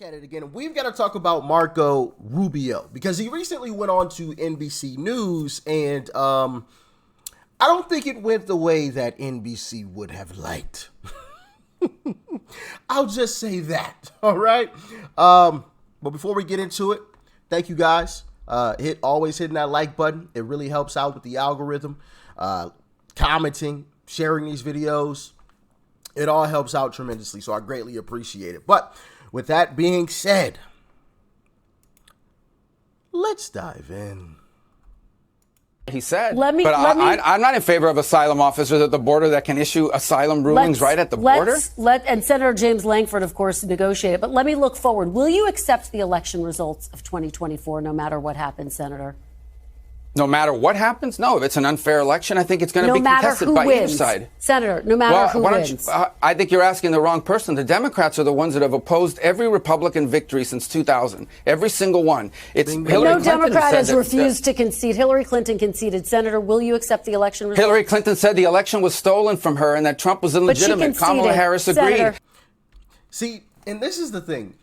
At it again. We've got to talk about Marco Rubio because he recently went on to NBC News, and I don't think it went the way that NBC would have liked. I'll just say that. All right. But before we get into it, thank you guys. Always hitting that like button. It really helps out with the algorithm. Commenting, sharing these videos. It all helps out tremendously. So I greatly appreciate it. But with that being said, let's dive in. He said, I'm not in favor of asylum officers at the border that can issue asylum rulings right at the border. And Senator James Lankford, of course, negotiated. But let me look forward. Will you accept the election results of 2024, no matter what happens, Senator? No matter what happens? No, if it's an unfair election, I think it's going to be contested by either side. Senator, no matter who wins. I think you're asking the wrong person. The Democrats are the ones that have opposed every Republican victory since 2000. Every single one. No Democrat has refused to concede. Hillary Clinton conceded. Senator, will you accept the election results? Hillary Clinton said the election was stolen from her and that Trump was illegitimate. Kamala Harris agreed. Senator. See, and this is the thing.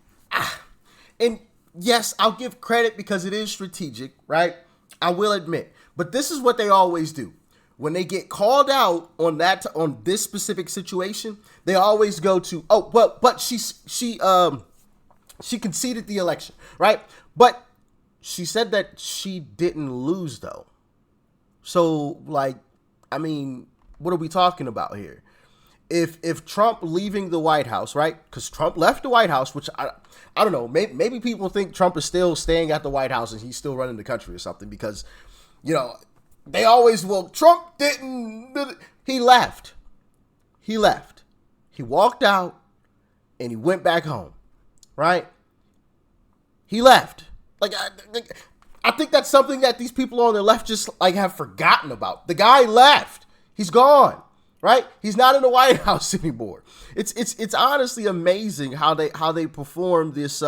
And yes, I'll give credit because it is strategic, right? I will admit, but this is what they always do. When they get called out on this specific situation, they always go to, but she conceded the election, right? But she said that she didn't lose though. So like, I mean, what are we talking about here? If Trump leaving the White House, right? Because Trump left the White House, which I don't know. Maybe people think Trump is still staying at the White House and he's still running the country or something because, you know, they always, Trump didn't. He left. He walked out and he went back home, right? He left. I think that's something that these people on the left just have forgotten about. The guy left. He's gone. Right? He's not in the White House anymore. It's honestly amazing how they perform this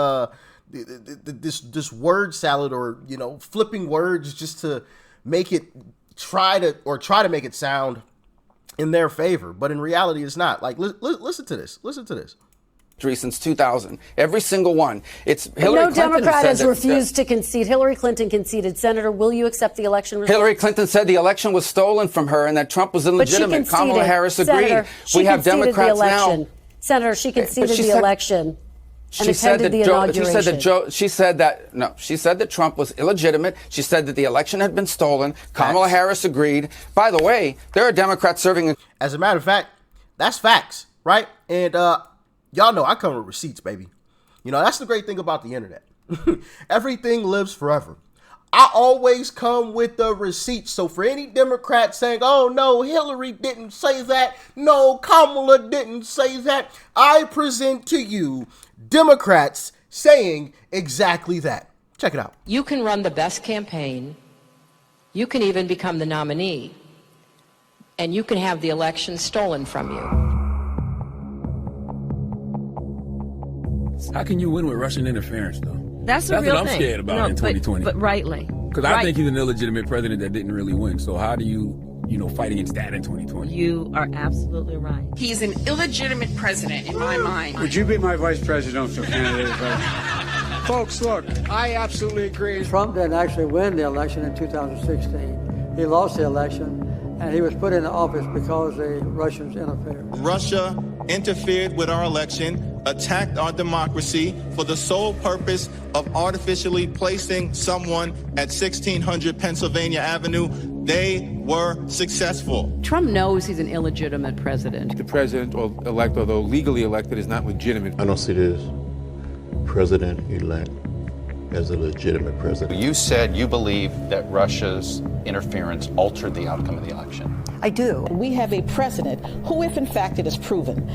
this word salad, or flipping words just to make it try to make it sound in their favor, but in reality it's not. Listen to this. Since 2000, every single one. No Democrat has refused to concede. Hillary Clinton conceded. Senator, will you accept the election results? Hillary Clinton said the election was stolen from her and that Trump was illegitimate. Kamala Harris agreed. Senator, we have Democrats now. Senator, she conceded the election. She said that Trump was illegitimate. She said that the election had been stolen. Kamala Harris agreed. By the way, there are Democrats serving. As a matter of fact, that's facts, right? And y'all know I come with receipts, baby. That's the great thing about the internet. Everything lives forever. I always come with the receipts. So for any Democrat saying, oh, no, Hillary didn't say that, no, Kamala didn't say that, I present to you Democrats saying exactly that. Check it out. You can run the best campaign. You can even become the nominee. And you can have the election stolen from you. How can you win with Russian interference, though? That's what I'm scared about in 2020. But rightly. Because I think he's an illegitimate president that didn't really win. So how do you fight against that in 2020? You are absolutely right. He's an illegitimate president in my mind. Would you be my vice presidential candidate? Folks, look, I absolutely agree. Trump didn't actually win the election in 2016. He lost the election, and he was put into office because the Russians interfered. Russia interfered with our election, attacked our democracy for the sole purpose of artificially placing someone at 1600 Pennsylvania Avenue. They were successful. Trump knows he's an illegitimate president. The president-elect, although legally elected, is not legitimate. I don't see this president-elect as a legitimate president. You said you believe that Russia's interference altered the outcome of the election. I do. We have a president who, if in fact it is proven,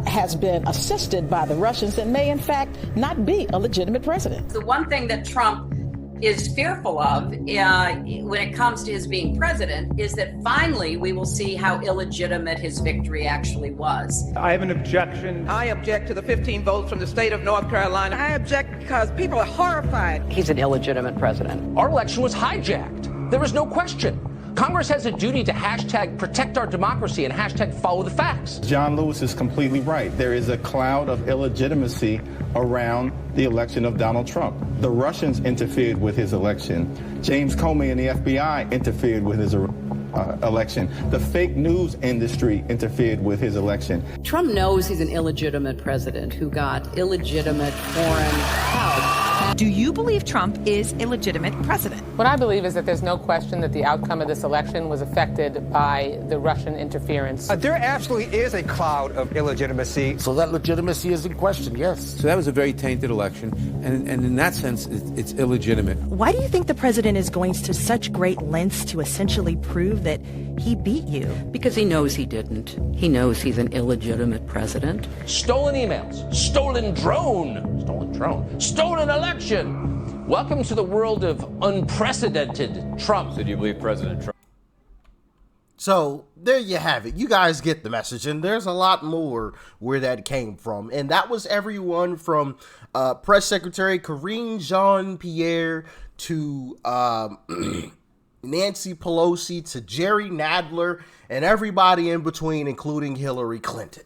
has been assisted by the Russians and may in fact not be a legitimate president. The one thing that Trump is fearful of when it comes to his being president is that finally we will see how illegitimate his victory actually was. I have an objection. I object to the 15 votes from the state of North Carolina. I object because people are horrified. He's an illegitimate president. Our election was hijacked. There is no question. Congress has a duty to hashtag protect our democracy and hashtag follow the facts. John Lewis is completely right. There is a cloud of illegitimacy around the election of Donald Trump. The Russians interfered with his election. James Comey and the FBI interfered with his election. The fake news industry interfered with his election. Trump knows he's an illegitimate president who got illegitimate foreign help. Do you believe Trump is a legitimate president? What I believe is that there's no question that the outcome of this election was affected by the Russian interference. There absolutely is a cloud of illegitimacy. So that legitimacy is in question, yes. So that was a very tainted election, and in that sense, it's illegitimate. Why do you think the president is going to such great lengths to essentially prove that he beat you? Because he knows he didn't. He knows he's an illegitimate president. Stolen emails, stolen drone, stolen election. Welcome to the world of unprecedented Trump. So do you believe President Trump? So there you have it. You guys get the message, and there's a lot more where that came from. And that was everyone from Press Secretary Karine Jean-Pierre to Nancy Pelosi to Jerry Nadler and everybody in between, including Hillary Clinton.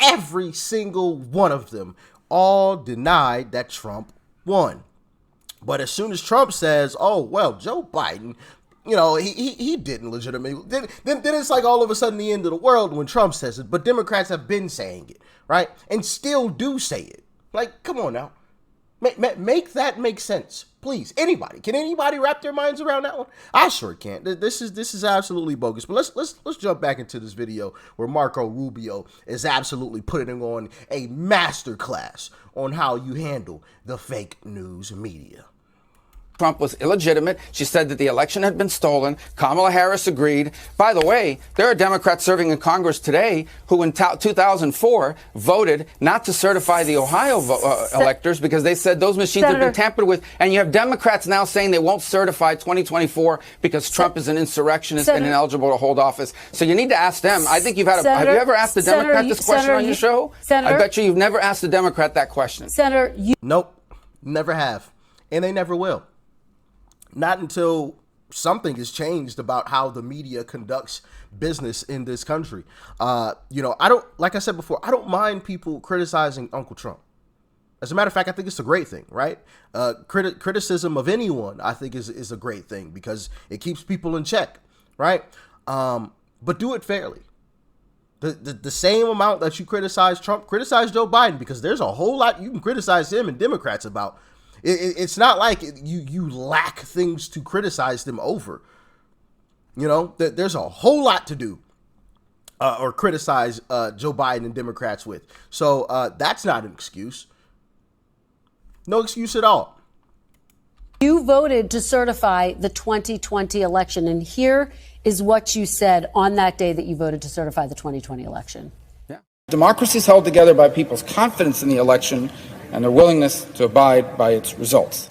Every single one of them all denied that Trump won. But as soon as Trump says, oh, well, Joe Biden, he didn't legitimately, then it's like all of a sudden the end of the world when Trump says it. But Democrats have been saying it, right? And still do say it. Like, come on now. Make that make sense, please. Anybody? Can anybody wrap their minds around that one? I sure can't. This is absolutely bogus. But let's jump back into this video where Marco Rubio is absolutely putting on a masterclass on how you handle the fake news media. Trump was illegitimate. She said that the election had been stolen. Kamala Harris agreed. By the way, there are Democrats serving in Congress today who in 2004 voted not to certify the Ohio electors because they said those machines had been tampered with. And you have Democrats now saying they won't certify 2024 because Trump is an insurrectionist and ineligible to hold office. So you need to ask them. I think you've had have you ever asked a Democrat this question on your show? I bet you've never asked a Democrat that question. Nope, never have. And they never will. Not until something is changed about how the media conducts business in this country. I don't, like I said before, I don't mind people criticizing Uncle Trump. As a matter of fact, I think it's a great thing, right? Criticism of anyone, I think, is a great thing because it keeps people in check, right? But do it fairly. The same amount that you criticize Trump, criticize Joe Biden, because there's a whole lot you can criticize him and Democrats about. It's not like you lack things to criticize them over. There's a whole lot to do or criticize Joe Biden and Democrats with. So that's not an excuse. No excuse at all. You voted to certify the 2020 election, and here is what you said on that day that you voted to certify the 2020 election. Yeah. Democracy is held together by people's confidence in the election and their willingness to abide by its results.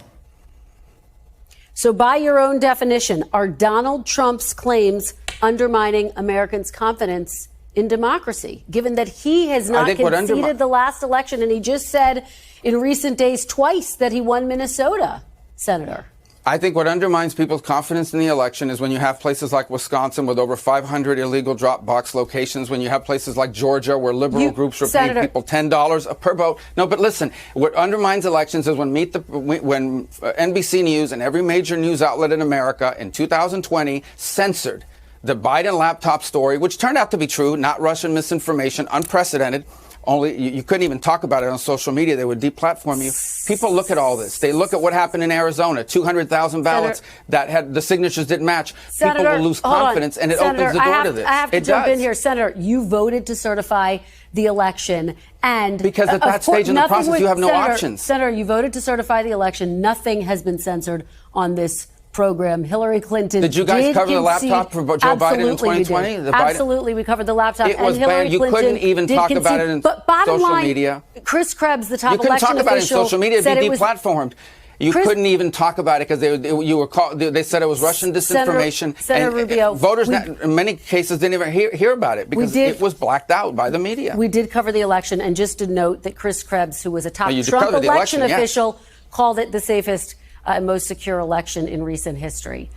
So by your own definition, are Donald Trump's claims undermining Americans' confidence in democracy, given that he has not conceded the last election and he just said in recent days twice that he won Minnesota, Senator? I think what undermines people's confidence in the election is when you have places like Wisconsin with over 500 illegal drop box locations, when you have places like Georgia where liberal groups are paying people $10 per vote. No, but listen, what undermines elections is when NBC News and every major news outlet in America in 2020 censored the Biden laptop story, which turned out to be true, not Russian misinformation, unprecedented. Only you couldn't even talk about it on social media. They would deplatform you. People look at all this. They look at what happened in Arizona, 200,000 ballots that had the signatures didn't match. People will lose confidence, and it opens the door to this. I have to jump in here. Senator, you voted to certify the election, and because at that stage in the process, you have no options. Senator, you voted to certify the election. Nothing has been censored on this program. Hillary Clinton did you guys cover the laptop for Joe Biden in 2020? Absolutely, we covered the laptop. It was banned. You couldn't even talk about it in social media. Chris Krebs, the top election official, you couldn't talk about it in social media. It'd be deplatformed. You couldn't even talk about it because they said it was Russian disinformation. Senator Rubio, voters in many cases didn't even hear about it because it was blacked out by the media. We did cover the election, and just to note that Chris Krebs, who was a top Trump election official, called it the safest and most secure election in recent history.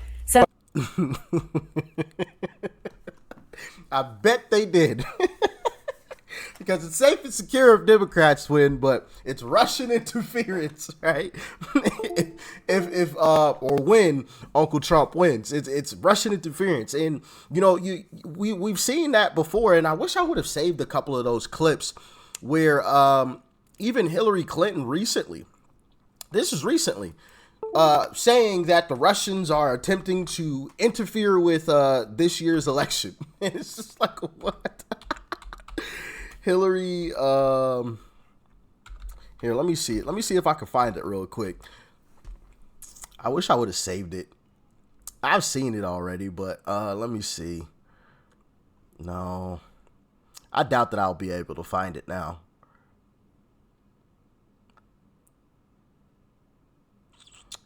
I bet they did. Because it's safe and secure if Democrats win, but it's Russian interference, right? if or when Uncle Trump wins, it's Russian interference, and you know we've seen that before, and I wish I would have saved a couple of those clips where even Hillary Clinton recently, saying that the Russians are attempting to interfere with this year's election, and it's just like what. Hillary, here, let me see it. Let me see if I can find it real quick. I wish I would have saved it. I've seen it already, but let me see. No, I doubt that I'll be able to find it now.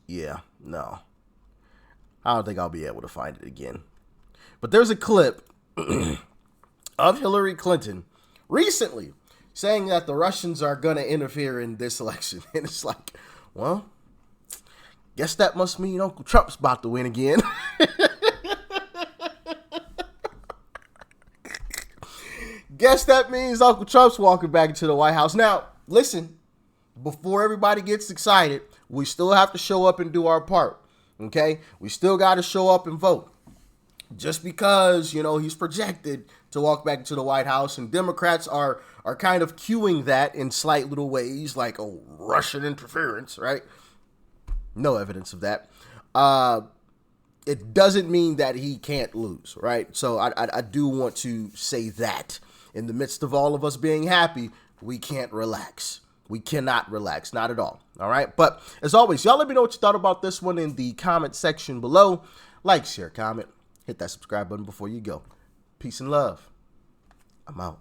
Yeah, no. I don't think I'll be able to find it again. But there's a clip of Hillary Clinton recently saying that the Russians are going to interfere in this election. And it's like, well, guess that must mean Uncle Trump's about to win again. Guess that means Uncle Trump's walking back into the White House. Now, listen, before everybody gets excited, we still have to show up and do our part. Okay? We still got to show up and vote. Just because, you know, he's projected to walk back into the White House, and Democrats are kind of cueing that in slight little ways, like, oh, Russian interference, right? No evidence of that. It doesn't mean that he can't lose, right? So I do want to say that in the midst of all of us being happy, we can't relax. We cannot relax, not at all. All right. But as always, y'all let me know what you thought about this one in the comment section below. Like, share, comment. Hit that subscribe button before you go. Peace and love. I'm out.